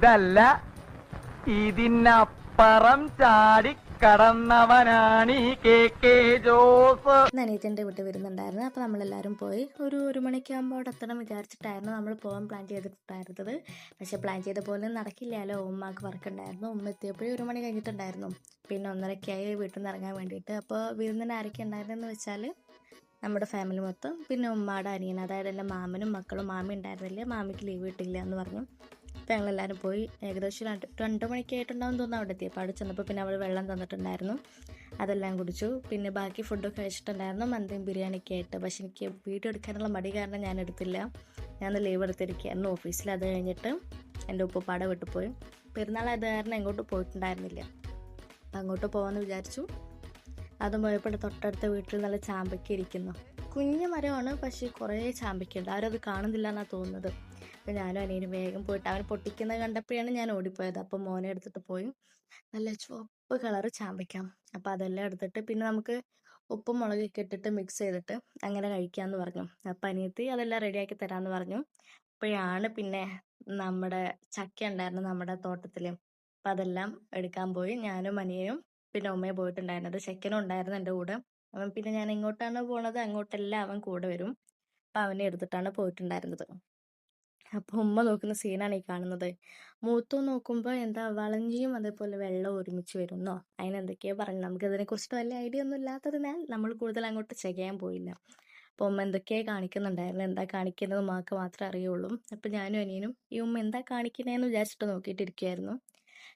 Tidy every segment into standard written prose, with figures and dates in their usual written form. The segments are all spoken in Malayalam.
ഇതല്ല ഇതിനപ്പുറം ചാടി കടന്നവനാണ് ഈ KK ജോസ്. അനിയത്തിൻ്റെ വീട്ടിൽ വരുന്നുണ്ടായിരുന്നു. അപ്പോൾ നമ്മളെല്ലാവരും പോയി ഒരു മണിക്കാകുമ്പോൾ അവിടെ എത്തണം വിചാരിച്ചിട്ടായിരുന്നു നമ്മൾ പോകാൻ പ്ലാൻ ചെയ്തിട്ടുണ്ടായിരുന്നത്. പക്ഷേ പ്ലാൻ ചെയ്ത പോലെ നടക്കില്ലല്ലോ, ഉമ്മക്ക് വർക്കുണ്ടായിരുന്നു. ഉമ്മ എത്തിയപ്പോഴേ 1 മണി കഴിഞ്ഞിട്ടുണ്ടായിരുന്നു. പിന്നെ 1:30 വീട്ടിൽ നിന്ന് ഇറങ്ങാൻ വേണ്ടിയിട്ട്. അപ്പോൾ വിരുന്നിന് ആരൊക്കെ ഉണ്ടായിരുന്നെന്ന് വെച്ചാൽ നമ്മുടെ ഫാമിലി മൊത്തം, പിന്നെ ഉമ്മയുടെ അനിയൻ, അതായത് എൻ്റെ മാമനും മക്കളും. മാമി ഉണ്ടായിരുന്നില്ല, മാമിക്ക് ലീവ് കിട്ടില്ല എന്ന് പറഞ്ഞു. അപ്പോൾ ഞങ്ങളെല്ലാവരും പോയി. ഏകദേശം 2 മണിക്കായിട്ടുണ്ടാവും തോന്നുന്നു അവിടെ എത്തിയപ്പോൾ. അവിടെ ചെന്നപ്പോൾ പിന്നെ അവൾ വെള്ളം തന്നിട്ടുണ്ടായിരുന്നു, അതെല്ലാം കുടിച്ചു. പിന്നെ ബാക്കി ഫുഡൊക്കെ കഴിച്ചിട്ടുണ്ടായിരുന്നു, മന്തിയും ബിരിയാണിയൊക്കെ ആയിട്ട്. പക്ഷെ എനിക്ക് വീഡിയോ എടുക്കാനുള്ള മടി കാരണം ഞാൻ എടുത്തില്ല. ഞാൻ ലീവ് എടുത്തിരിക്കുകയായിരുന്നു ഓഫീസിൽ. അത് കഴിഞ്ഞിട്ട് എൻ്റെ ഉപ്പുപ്പാടെ വീട്ടിൽ പോയി. പെരുന്നാളായത് കാരണം എങ്ങോട്ട് പോയിട്ടുണ്ടായിരുന്നില്ല. അപ്പം അങ്ങോട്ട് പോകാമെന്ന് വിചാരിച്ചു. അതും പോയപ്പോൾ തൊട്ടടുത്ത വീട്ടിൽ നല്ല ചാമ്പയ്ക്ക ഇരിക്കുന്നു. കുഞ്ഞു മരമാണ്, പക്ഷേ കുറേ ചാമ്പയ്ക്കുണ്ട്. ആരും അത് കാണുന്നില്ല എന്നാണ് തോന്നുന്നത്. അപ്പോൾ ഞാനും അനിയനും വേഗം പോയിട്ട് അവൻ പൊട്ടിക്കുന്നത് കണ്ടപ്പോഴാണ് ഞാൻ ഓടിപ്പോയത്. അപ്പോൾ മോനെ എടുത്തിട്ട് പോയി. നല്ല ചുവപ്പ് കളറ് ചാമ്പയ്ക്ക. അപ്പോൾ അതെല്ലാം എടുത്തിട്ട് പിന്നെ നമുക്ക് ഉപ്പും മുളകൊക്കെ ഇട്ടിട്ട് മിക്സ് ചെയ്തിട്ട് അങ്ങനെ കഴിക്കാമെന്ന് പറഞ്ഞു. അപ്പോൾ അനിയത്തി അതെല്ലാം റെഡിയാക്കി തരാമെന്ന് പറഞ്ഞു. അപ്പോഴാണ് പിന്നെ നമ്മുടെ ചക്ക ഉണ്ടായിരുന്നു നമ്മുടെ തോട്ടത്തിൽ. അപ്പം അതെല്ലാം എടുക്കാൻ പോയി. ഞാനും അനിയനും പിന്നെ ഉമ്മയും പോയിട്ടുണ്ടായിരുന്നത്. ചെക്കനും ഉണ്ടായിരുന്നു എൻ്റെ കൂടെ. അവൻ പിന്നെ ഞാൻ എങ്ങോട്ടാണ് പോണത് അങ്ങോട്ടെല്ലാം അവൻ കൂടെ വരും. അപ്പം അവനെ എടുത്തിട്ടാണ് പോയിട്ടുണ്ടായിരുന്നത്. അപ്പോൾ ഉമ്മ നോക്കുന്ന സീനാണ് ഈ കാണുന്നത്. മൂത്തോ നോക്കുമ്പോൾ എന്താ വളഞ്ഞിയും അതേപോലെ വെള്ളം ഒരുമിച്ച് വരുന്നോ അതിനെന്തൊക്കെയോ പറഞ്ഞു. നമുക്കിതിനെക്കുറിച്ചിട്ട് വലിയ ഐഡിയ ഒന്നും ഇല്ലാത്തതിനാൽ നമ്മൾ കൂടുതൽ അങ്ങോട്ട് ചെയ്യാൻ പോയില്ല. അപ്പോൾ ഉമ്മ എന്തൊക്കെയോ കാണിക്കുന്നുണ്ടായിരുന്നു. എന്താ കാണിക്കുന്നത് ഉമ്മക്ക് മാത്രമേ അറിയുള്ളൂ. അപ്പോൾ ഞാനും അനിയനും ഈ ഉമ്മ എന്താ കാണിക്കുന്നതെന്ന് വിചാരിച്ചിട്ട് നോക്കിയിട്ടിരിക്കുമായിരുന്നു.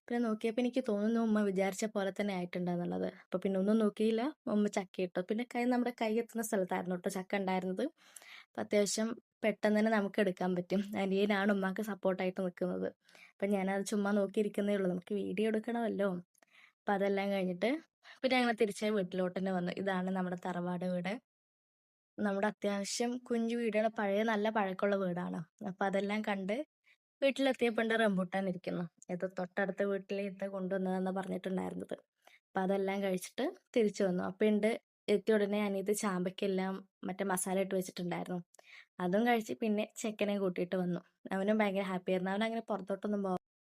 പിന്നെ നോക്കിയപ്പോൾ എനിക്ക് തോന്നുന്നു ഉമ്മ വിചാരിച്ച പോലെ തന്നെ ആയിട്ടുണ്ടെന്നുള്ളത്. അപ്പോൾ പിന്നെ ഒന്നും നോക്കിയില്ല, ഉമ്മ ചക്ക ഇട്ടു. പിന്നെ നമ്മുടെ കൈ എത്തുന്ന സ്ഥലത്തായിരുന്നു കേട്ടോ ചക്ക ഉണ്ടായിരുന്നത്. അപ്പം അത്യാവശ്യം പെട്ടെന്ന് തന്നെ നമുക്ക് എടുക്കാൻ പറ്റും. അനിയനാണ് ഉമ്മാക്ക് സപ്പോർട്ടായിട്ട് നിൽക്കുന്നത്. അപ്പം ഞാനത് ചുമ്മാ നോക്കിയിരിക്കുന്നേ ഉള്ളൂ, നമുക്ക് വീഡിയോ എടുക്കണമല്ലോ. അപ്പം അതെല്ലാം കഴിഞ്ഞിട്ട് പിന്നെ ഞങ്ങൾ തിരിച്ചായി വീട്ടിലോട്ട് തന്നെ വന്നു. ഇതാണ് നമ്മുടെ തറവാട് വീട്. നമ്മുടെ അത്യാവശ്യം കുഞ്ഞു വീടാണ്, പഴയ നല്ല പഴക്കമുള്ള വീടാണ്. അപ്പം അതെല്ലാം കണ്ട് വീട്ടിലെത്തിയപ്പോൾ ഉണ്ട് റംബൂട്ടാൻ ഇരിക്കുന്നു. ഇത് തൊട്ടടുത്ത വീട്ടിൽ ഇത് കൊണ്ടുവന്നതെന്ന് പറഞ്ഞിട്ടുണ്ടായിരുന്നത്. അപ്പം അതെല്ലാം കഴിച്ചിട്ട് തിരിച്ചു വന്നു. അപ്പം ഉണ്ട് എത്തിയ ഉടനെ അനിയത്തി ചാമ്പയ്ക്കെല്ലാം മറ്റേ മസാല ഇട്ട് വെച്ചിട്ടുണ്ടായിരുന്നു. അതും കഴിച്ച് പിന്നെ ചെക്കനെ കൂട്ടിയിട്ട് വന്നു. അവനും ഭയങ്കര ഹാപ്പി ആയിരുന്നു. അവനങ്ങനെ പുറത്തോട്ടൊന്നും